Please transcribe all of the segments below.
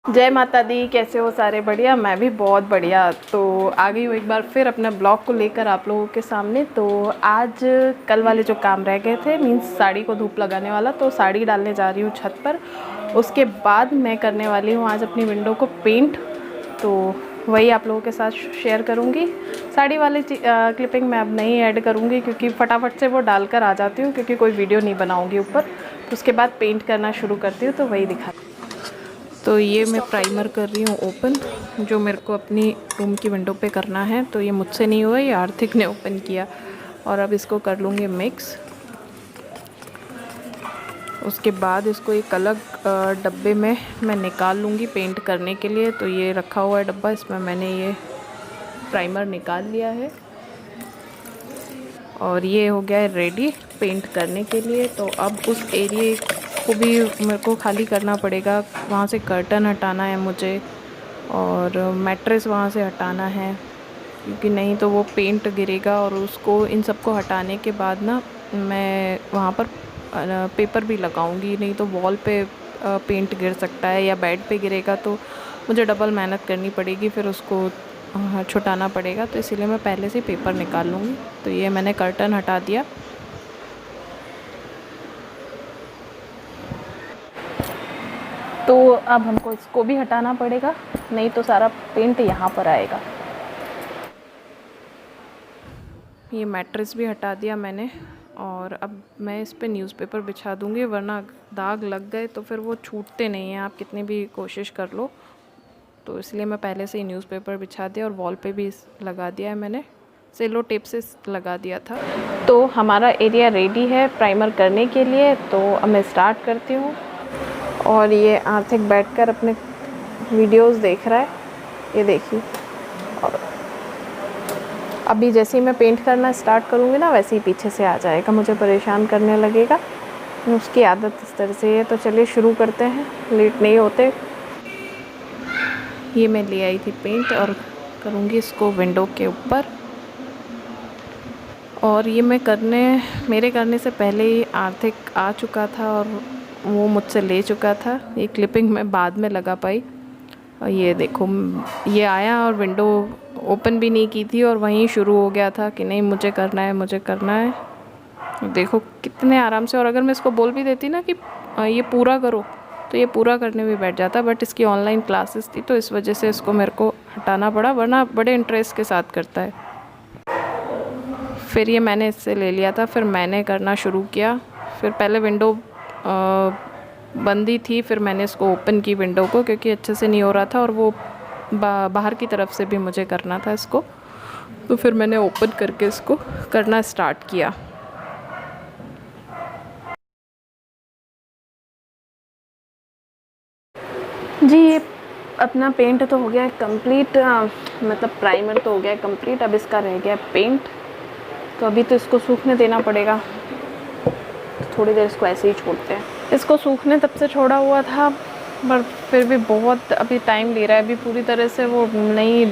जय माता दी। कैसे हो सारे? बढ़िया। मैं भी बहुत बढ़िया। तो आ गई हूँ एक बार फिर अपने ब्लॉग को लेकर आप लोगों के सामने। तो आज कल वाले जो काम रह गए थे, मीन्स साड़ी को धूप लगाने वाला, तो साड़ी डालने जा रही हूँ छत पर। उसके बाद मैं करने वाली हूँ आज अपनी विंडो को पेंट, तो वही आप लोगों के साथ शेयर करूँगी। साड़ी वाली क्लिपिंग मैं अब नहीं ऐड करूँगी क्योंकि फटाफट से वो डालकर आ जाती हूँ, क्योंकि कोई वीडियो नहीं बनाऊँगी ऊपर। तो उसके बाद पेंट करना शुरू करती हूँ, तो वही दिखा। तो ये मैं प्राइमर कर रही हूँ ओपन, जो मेरे को अपनी रूम की विंडो पे करना है। तो ये मुझसे नहीं हुआ, ये आर्थिक ने ओपन किया। और अब इसको कर लूँगी मिक्स। उसके बाद इसको एक अलग डब्बे में मैं निकाल लूँगी पेंट करने के लिए। तो ये रखा हुआ है डब्बा, इसमें मैंने ये प्राइमर निकाल लिया है और ये हो गया है रेडी पेंट करने के लिए। तो अब उस एरिया को भी मेरे को खाली करना पड़ेगा। वहाँ से कर्टन हटाना है मुझे और मैट्रेस वहाँ से हटाना है, क्योंकि नहीं तो वो पेंट गिरेगा। और उसको इन सबको हटाने के बाद ना मैं वहाँ पर पेपर भी लगाऊंगी, नहीं तो वॉल पे पेंट गिर सकता है या बेड पे गिरेगा, तो मुझे डबल मेहनत करनी पड़ेगी, फिर उसको छुटाना पड़ेगा। तो इसीलिए मैं पहले से पेपर निकाल लूँगी। तो ये मैंने कर्टन हटा दिया। तो अब हमको इसको भी हटाना पड़ेगा, नहीं तो सारा पेंट यहाँ पर आएगा। ये मैट्रेस भी हटा दिया मैंने और अब मैं इस पे न्यूज़पेपर बिछा दूँगी, वरना दाग लग गए तो फिर वो छूटते नहीं हैं, आप कितनी भी कोशिश कर लो। तो इसलिए मैं पहले से ही न्यूज़पेपर बिछा दिया और वॉल पे भी लगा दिया है मैंने, सेलो टेप से लगा दिया था। तो हमारा एरिया रेडी है प्राइमर करने के लिए। तो अब मैं स्टार्ट करती हूँ। और ये आर्थिक बैठकर अपने वीडियोस देख रहा है, ये देखिए। और अभी जैसे ही मैं पेंट करना स्टार्ट करूँगी ना, वैसे ही पीछे से आ जाएगा, मुझे परेशान करने लगेगा। उसकी आदत इस तरह से है। तो चलिए शुरू करते हैं, लेट नहीं होते। ये मैं ले आई थी पेंट और करूँगी इसको विंडो के ऊपर। और ये मैं मेरे करने से पहले ही आर्थिक आ चुका था और वो मुझसे ले चुका था। ये क्लिपिंग मैं बाद में लगा पाई। और ये देखो, ये आया और विंडो ओपन भी नहीं की थी और वहीं शुरू हो गया था कि नहीं मुझे करना है, मुझे करना है। देखो कितने आराम से। और अगर मैं इसको बोल भी देती ना कि ये पूरा करो, तो ये पूरा करने भी बैठ जाता। बट इसकी ऑनलाइन क्लासेस थी, तो इस वजह से इसको मेरे को हटाना पड़ा, वरना बड़े इंटरेस्ट के साथ करता है। फिर ये मैंने इससे ले लिया था, फिर मैंने करना शुरू किया। फिर पहले विंडो बंदी थी, फिर मैंने इसको ओपन की विंडो को, क्योंकि अच्छे से नहीं हो रहा था और वो बाहर की तरफ से भी मुझे करना था इसको। तो फिर मैंने ओपन करके इसको करना स्टार्ट किया। जी ये अपना पेंट तो हो गया कंप्लीट, मतलब प्राइमर तो हो गया कंप्लीट। अब इसका रह गया पेंट। तो अभी तो इसको सूखने देना पड़ेगा, तो थोड़ी देर इसको ऐसे ही छोड़ते हैं। इसको सूखने तब से छोड़ा हुआ था, पर फिर भी बहुत अभी टाइम ले रहा है। अभी पूरी तरह से वो नहीं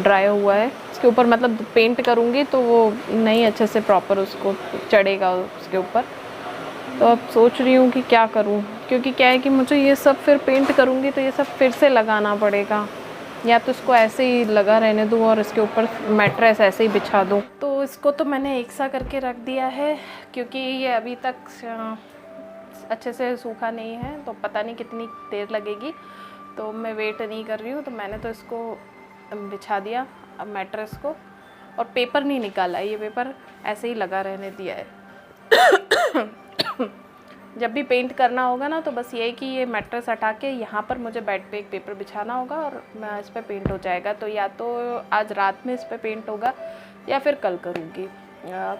ड्राई हुआ है। इसके ऊपर मतलब पेंट करूँगी तो वो नहीं अच्छे से प्रॉपर उसको चढ़ेगा उसके ऊपर। तो अब सोच रही हूँ कि क्या करूँ, क्योंकि क्या है कि मुझे ये सब फिर पेंट करूँगी तो ये सब फिर से लगाना पड़ेगा, या तो इसको ऐसे ही लगा रहने दूँ और इसके ऊपर मैट्रेस ऐसे ही बिछा दूँ। तो इसको तो मैंने एक सा करके रख दिया है, क्योंकि ये अभी तक अच्छे से सूखा नहीं है, तो पता नहीं कितनी देर लगेगी। तो मैं वेट नहीं कर रही हूँ, तो मैंने तो इसको बिछा दिया अब मैट्रेस को। और पेपर नहीं निकाला, ये पेपर ऐसे ही लगा रहने दिया है। जब भी पेंट करना होगा ना, तो बस ये कि ये मैट्रेस हटा के यहाँ पर मुझे बेड पे एक पेपर बिछाना होगा और मैं इस पर पेंट हो जाएगा। तो या तो आज रात में इस पर पेंट होगा या फिर कल करूँगी।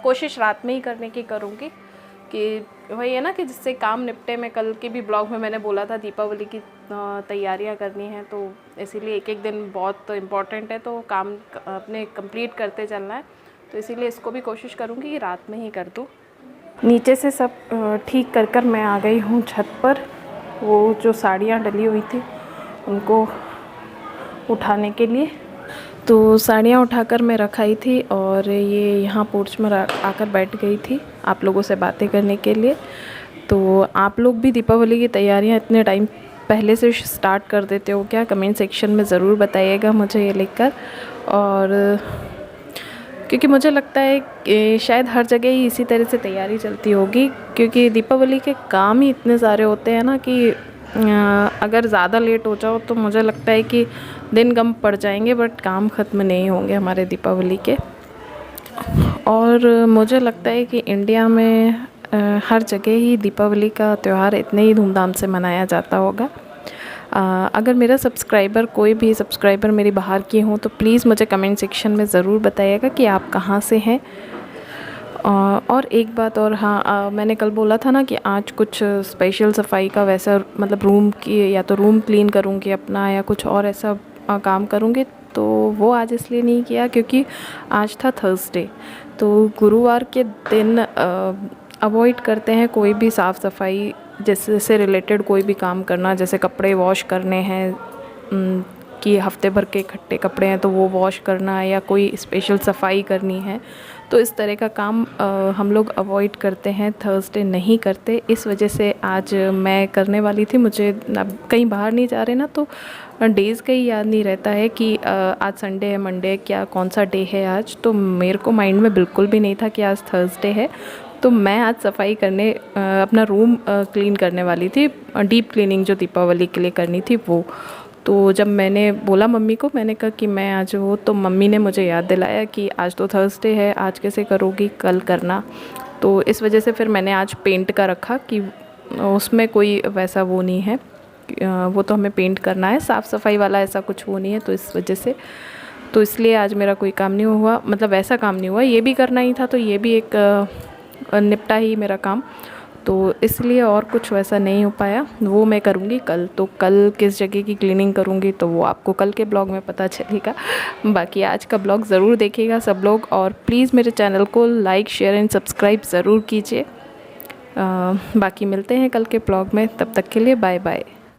कोशिश रात में ही करने की करूँगी, कि वही है ना कि जिससे काम निपटे। मैं कल के भी ब्लॉग में मैंने बोला था दीपावली की तैयारियां करनी है, तो इसीलिए एक एक दिन बहुत इम्पॉर्टेंट है, तो काम अपने कंप्लीट करते चलना है। तो इसीलिए इसको भी कोशिश करूँगी कि रात में ही कर दूँ। नीचे से सब ठीक कर मैं आ गई हूँ छत पर। वो जो साड़ियाँ डली हुई थी उनको उठाने के लिए। तो साड़ियाँ उठाकर मैं रखाई थी और ये यहाँ पोर्च में आकर बैठ गई थी आप लोगों से बातें करने के लिए। तो आप लोग भी दीपावली की तैयारियाँ इतने टाइम पहले से स्टार्ट कर देते हो क्या, कमेंट सेक्शन में ज़रूर बताइएगा मुझे ये लिखकर। और क्योंकि मुझे लगता है कि शायद हर जगह ही इसी तरह से तैयारी चलती होगी, क्योंकि दीपावली के काम ही इतने सारे होते हैं ना कि अगर ज़्यादा लेट हो जाओ तो मुझे लगता है कि दिन कम पड़ जाएंगे बट काम ख़त्म नहीं होंगे हमारे दीपावली के। और मुझे लगता है कि इंडिया में हर जगह ही दीपावली का त्यौहार इतने ही धूमधाम से मनाया जाता होगा। अगर मेरा सब्सक्राइबर कोई भी सब्सक्राइबर मेरी बाहर की हों तो प्लीज़ मुझे कमेंट सेक्शन में ज़रूर बताइएगा कि आप कहाँ से हैं। और एक बात और, हाँ, मैंने कल बोला था ना कि आज कुछ स्पेशल सफाई का वैसा मतलब रूम की, या तो रूम क्लीन करूँगी अपना या कुछ और ऐसा काम करूँगी, तो वो आज इसलिए नहीं किया क्योंकि आज था थर्सडे। तो गुरुवार के दिन अवॉइड करते हैं कोई भी साफ़ सफाई जैसे रिलेटेड कोई भी काम करना, जैसे कपड़े वॉश करने हैं कि हफ्ते भर के इकट्ठे कपड़े हैं तो वो वॉश करना है, या कोई स्पेशल सफाई करनी है, तो इस तरह का काम हम लोग अवॉइड करते हैं, थर्सडे नहीं करते। इस वजह से आज मैं करने वाली थी। मुझे अब कहीं बाहर नहीं जा रहे ना, तो डेज़ का ही याद नहीं रहता है कि आज संडे है, मंडे, क्या कौन सा डे है आज। तो मेरे को माइंड में बिल्कुल भी नहीं था कि आज थर्सडे है। तो मैं आज सफाई करने अपना रूम क्लीन करने वाली थी, डीप क्लीनिंग जो दीपावली के लिए करनी थी वो। तो जब मैंने बोला मम्मी को, मैंने कहा कि मैं आज वो, तो मम्मी ने मुझे याद दिलाया कि आज तो थर्सडे है, आज कैसे करोगी, कल करना। तो इस वजह से फिर मैंने आज पेंट का रखा कि उसमें कोई वैसा वो नहीं है, वो तो हमें पेंट करना है, साफ़ सफाई वाला ऐसा कुछ वो नहीं है। तो इस वजह से, तो इसलिए आज मेरा कोई काम नहीं हुआ, मतलब वैसा काम नहीं हुआ। ये भी करना ही था तो ये भी एक निपटा ही मेरा काम, तो इसलिए और कुछ वैसा नहीं हो पाया। वो मैं करूँगी कल। तो कल किस जगह की क्लीनिंग करूँगी तो वो आपको कल के ब्लॉग में पता चलेगा। बाकी आज का ब्लॉग ज़रूर देखिएगा सब लोग, और प्लीज़ मेरे चैनल को लाइक, शेयर एंड सब्सक्राइब ज़रूर कीजिए। बाकी मिलते हैं कल के ब्लॉग में, तब तक के लिए बाय बाय।